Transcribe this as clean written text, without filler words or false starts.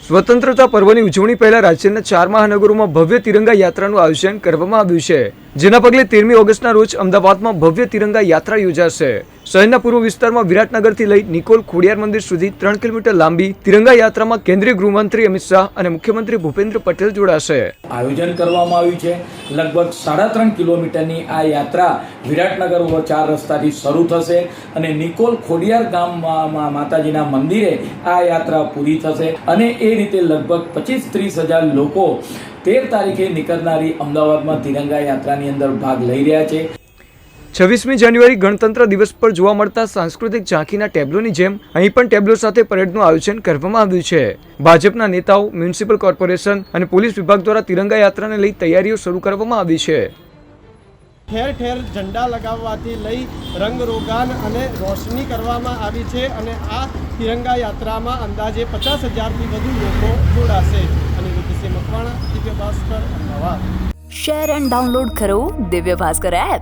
સ્વતંત્રતા પર્વની ઉજવણી પહેલા રાજ્યના 4 મહાનગરોમાં ભવ્ય તિરંગા યાત્રાનું આયોજન કરવામાં આવ્યું છે, જેના પગલે 13મી ઓગસ્ટના રોજ અમદાવાદમાં ભવ્ય તિરંગા યાત્રા યોજાશે। શહેરના પૂર્વ વિસ્તારમાં વિરાટનગરથી લઈ નિકોલ ખોડિયાર મંદિર સુધી 3 કિલોમીટર લાંબી તિરંગા યાત્રામાં કેન્દ્રીય ગૃહમંત્રી અમિત શાહ અને મુખ્યમંત્રી ભૂપેન્દ્ર પટેલ જોડાશે। આયોજન કરવામાં આવ્યું છે। લગભગ 3.5 કિલોમીટરની આ યાત્રા વિરાટનગર ઓવર 4 રસ્તાથી શરૂ થશે અને નિકોલ ખોડિયાર ગામમાં માતાજીના મંદિરે આ યાત્રા પૂરી થશે અને એ રીતે લગભગ 25-30 હજાર લોકો 13 તારીખે નીકળનારી અમદાવાદમાં તિરંગા યાત્રાની અંદર ભાગ લઈ રહ્યા છે। 26મી જાન્યુઆરી ગણતંત્ર દિવસ પર જોવા મળતા સાંસ્કૃતિક ઝાંખીના ટેબ્લોની જેમ અહીં પણ ટેબ્લો સાથે પરેડનું આયોજન કરવામાં આવ્યું છે। ભાજપના નેતાઓ, મ્યુનિસિપલ કોર્પોરેશન અને પોલીસ વિભાગ દ્વારા તિરંગા યાત્રાને લઈ તૈયારીઓ શરૂ કરવામાં આવી છે। ઠેર ઠેર ઝંડા લગાવવાથી લઈ રંગરોગાન અને રોશની કરવામાં આવી છે અને આ તિરંગા યાત્રામાં અંદાજે 50,000થી વધુ લોકો જોડાશે। અને વિદેશી Makwana, Divya Bhaskar, Ahmedabad. Share and download કરો દિવ્ય ભાસ્કર એપ।